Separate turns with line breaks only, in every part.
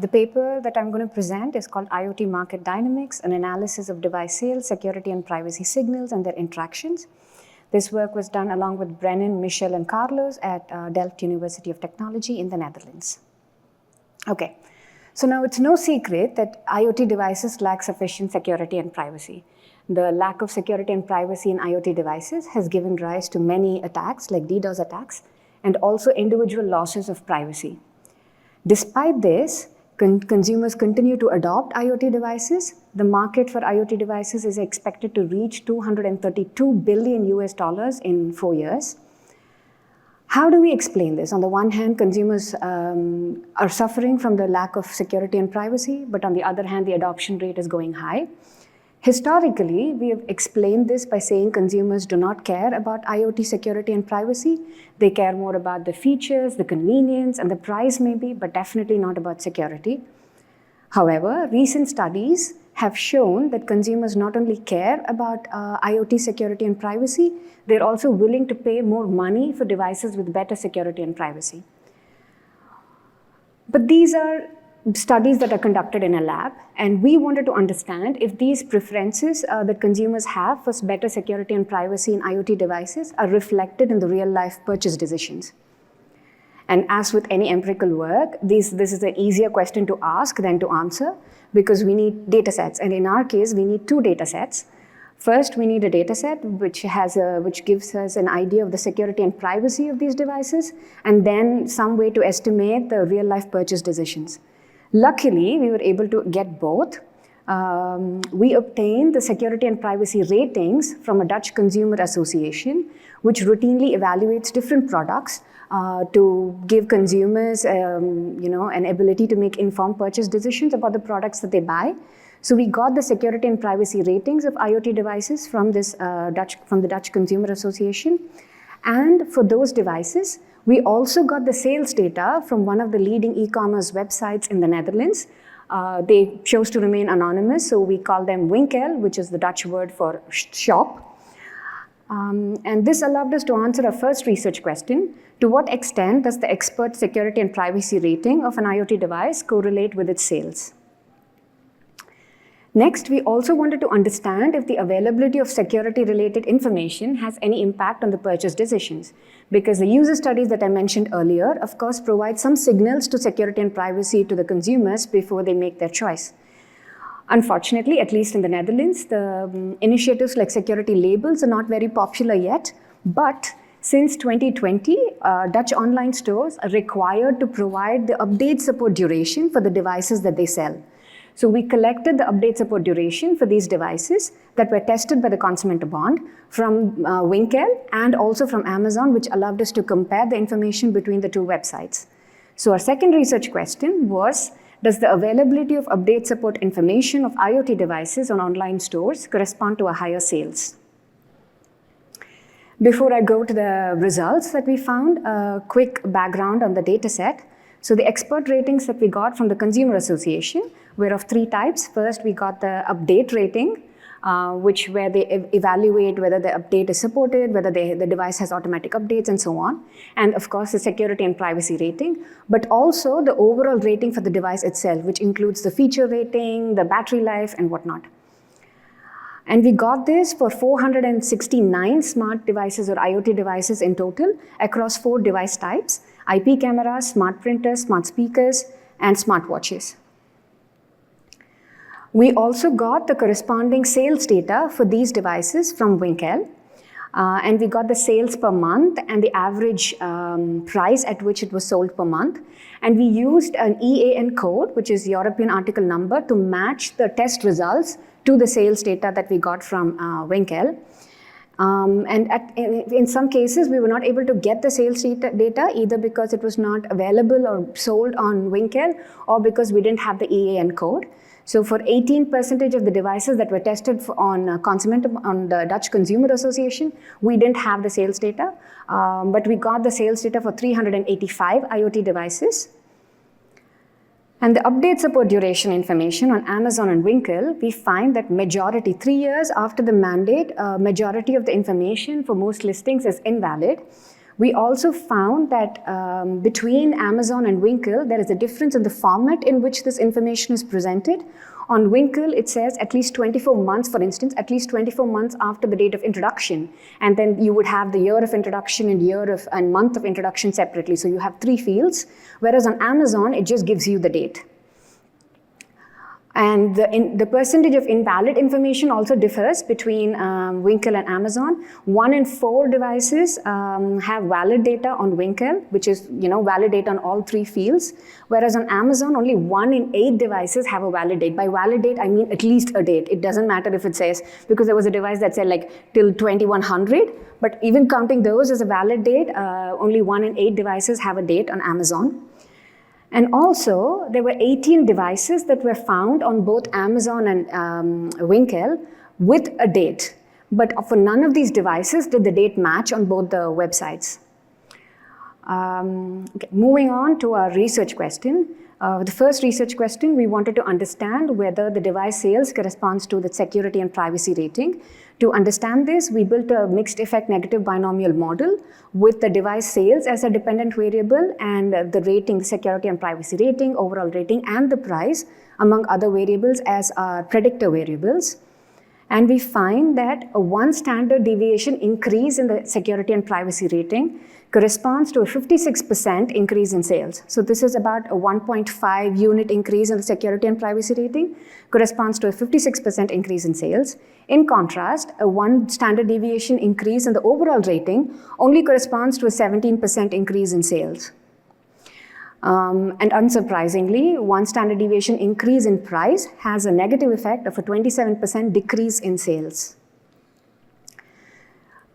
The paper that I'm going to present is called IoT Market Dynamics, an analysis of device sales, security and privacy signals and their interactions. This work was done along with Brennen, Michel, and Carlos at Delft University of Technology in the Netherlands. Okay, so now it's no secret that IoT devices lack sufficient security and privacy. The lack of security and privacy in IoT devices has given rise to many attacks like DDoS attacks and also individual losses of privacy. Despite this, consumers continue to adopt IoT devices. The market for IoT devices is expected to reach $232 billion in 4 years. How do we explain this? On the one hand, consumers are suffering from the lack of security and privacy, but on the other hand, the adoption rate is going high. Historically, we have explained this by saying consumers do not care about IoT security and privacy. They care more about the features, the convenience, and the price maybe, but definitely not about security. However, recent studies have shown that consumers not only care about IoT security and privacy, they're also willing to pay more money for devices with better security and privacy. But these are studies that are conducted in a lab, and we wanted to understand if these preferences that consumers have for better security and privacy in IoT devices are reflected in the real-life purchase decisions. And as with any empirical work, this is an easier question to ask than to answer because we need data sets, and in our case, we need 2 data sets. First, we need a data set which gives us an idea of the security and privacy of these devices, and then some way to estimate the real-life purchase decisions. Luckily, we were able to get both. We obtained the security and privacy ratings from a Dutch consumer association, which routinely evaluates different products to give consumers an ability to make informed purchase decisions about the products that they buy. So we got the security and privacy ratings of IoT devices from the Dutch Consumer Association. And for those devices, we also got the sales data from one of the leading e-commerce websites in the Netherlands. They chose to remain anonymous, so we call them winkel, which is the Dutch word for shop. And this allowed us to answer our first research question: to what extent does the expert security and privacy rating of an IoT device correlate with its sales? Next, we also wanted to understand if the availability of security-related information has any impact on the purchase decisions, because the user studies that I mentioned earlier, of course, provide some signals to security and privacy to the consumers before they make their choice. Unfortunately, at least in the Netherlands, the initiatives like security labels are not very popular yet, but since 2020, Dutch online stores are required to provide the update support duration for the devices that they sell. So we collected the update support duration for these devices that were tested by the Consument Bond from winkel and also from Amazon, which allowed us to compare the information between the 2 websites. So our second research question was, does the availability of update support information of IoT devices on online stores correspond to a higher sales? Before I go to the results that we found, a quick background on the data set. So the expert ratings that we got from the Consumer Association were of 3 types. First, we got the update rating, where they evaluate whether the update is supported, whether the device has automatic updates, and so on. And of course, the security and privacy rating, but also the overall rating for the device itself, which includes the feature rating, the battery life, and whatnot. And we got this for 469 smart devices or IoT devices in total across 4 device types: IP cameras, smart printers, smart speakers, and smartwatches. We also got the corresponding sales data for these devices from winkel, and we got the sales per month and the average price at which it was sold per month. And we used an EAN code, which is European article number, to match the test results to the sales data that we got from winkel. In some cases, we were not able to get the sales data either because it was not available or sold on winkel or because we didn't have the EAN code. So for 18% of the devices that were tested on the Dutch Consumer Association, we didn't have the sales data, but we got the sales data for 385 IoT devices. And the update support duration information on Amazon and winkel, we find that majority, 3 years after the mandate, majority of the information for most listings is invalid, We also found that between Amazon and Winkle, there is a difference in the format in which this information is presented. On Winkle, it says at least 24 months, for instance, at least 24 months after the date of introduction. And then you would have the year of introduction and month of introduction separately. So you have 3 fields, whereas on Amazon, it just gives you the date. And the percentage of invalid information also differs between Winkle and Amazon. 1 in 4 devices have valid data on Winkle, which is valid data on all 3 fields, whereas on Amazon, only 1 in 8 devices have a valid date. By valid date, I mean at least a date. It doesn't matter if it says, because there was a device that said like till 2100, but even counting those as a valid date, only 1 in 8 devices have a date on Amazon. And also, there were 18 devices that were found on both Amazon and Winkle with a date. But for none of these devices did the date match on both the websites. Okay. Moving on to our research question. The first research question, we wanted to understand whether the device sales corresponds to the security and privacy rating. To understand this, we built a mixed effect negative binomial model with the device sales as a dependent variable and the rating, the security and privacy rating, overall rating, and the price, among other variables, as our predictor variables. And we find that a 1 standard deviation increase in the security and privacy rating corresponds to a 56% increase in sales. So this is about a 1.5 unit increase in the security and privacy rating, corresponds to a 56% increase in sales. In contrast, a 1 standard deviation increase in the overall rating only corresponds to a 17% increase in sales. And unsurprisingly, 1 standard deviation increase in price has a negative effect of a 27% decrease in sales.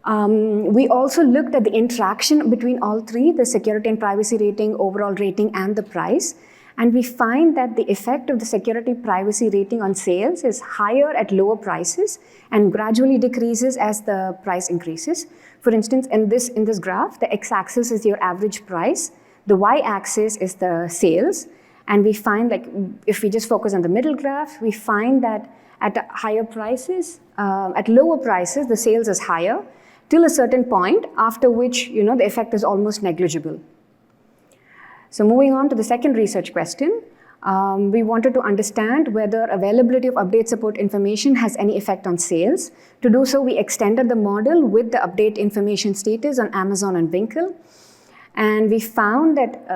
We also looked at the interaction between all 3, the security and privacy rating, overall rating, and the price. And we find that the effect of the security privacy rating on sales is higher at lower prices and gradually decreases as the price increases. For instance, in this graph, the x-axis is your average price. The y-axis is the sales, and we find, like, if we just focus on the middle graph, we find that at higher prices, at lower prices, the sales is higher till a certain point, after which, the effect is almost negligible. So moving on to the second research question, we wanted to understand whether availability of update support information has any effect on sales. To do so, we extended the model with the update information status on Amazon and Winkle. And we found that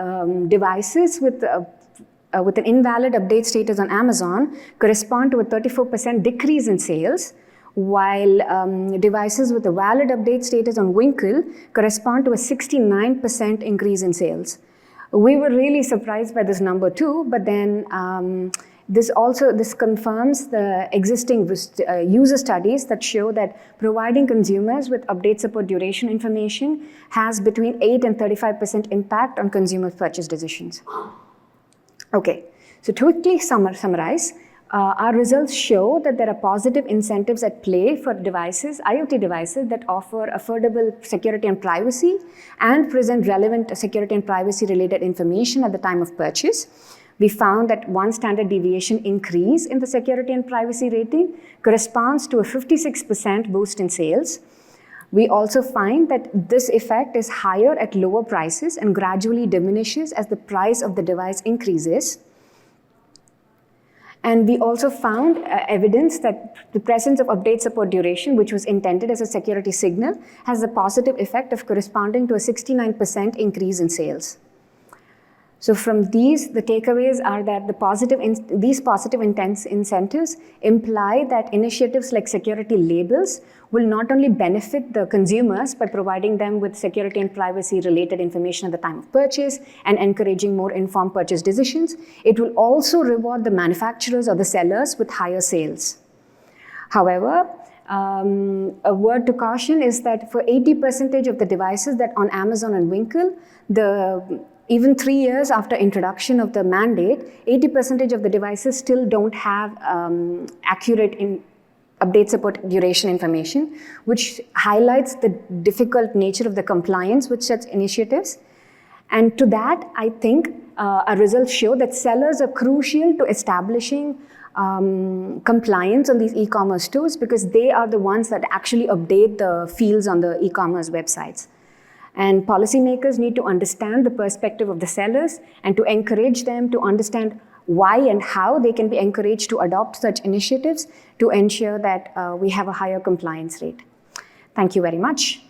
devices with an invalid update status on Amazon correspond to a 34% decrease in sales, while devices with a valid update status on Winkle correspond to a 69% increase in sales. We were really surprised by this number too, but then this confirms the existing user studies that show that providing consumers with update support duration information has between 8 and 35% impact on consumer purchase decisions. Okay, so to quickly summarize, our results show that there are positive incentives at play for devices, IoT devices, that offer affordable security and privacy and present relevant security and privacy related information at the time of purchase. We found that 1 standard deviation increase in the security and privacy rating corresponds to a 56% boost in sales. We also find that this effect is higher at lower prices and gradually diminishes as the price of the device increases. And we also found evidence that the presence of update support duration, which was intended as a security signal, has a positive effect of corresponding to a 69% increase in sales. So from these, the takeaways are that these positive incentives imply that initiatives like security labels will not only benefit the consumers by providing them with security and privacy related information at the time of purchase and encouraging more informed purchase decisions, it will also reward the manufacturers or the sellers with higher sales. However, a word to caution is that for 80% of the devices that on Amazon and Winkle, even 3 years after introduction of the mandate, 80% of the devices still don't have accurate update support duration information, which highlights the difficult nature of the compliance with such initiatives. And to that, I think our results show that sellers are crucial to establishing compliance on these e-commerce stores, because they are the ones that actually update the fields on the e-commerce websites. And policymakers need to understand the perspective of the sellers and to encourage them to understand why and how they can be encouraged to adopt such initiatives to ensure that we have a higher compliance rate. Thank you very much.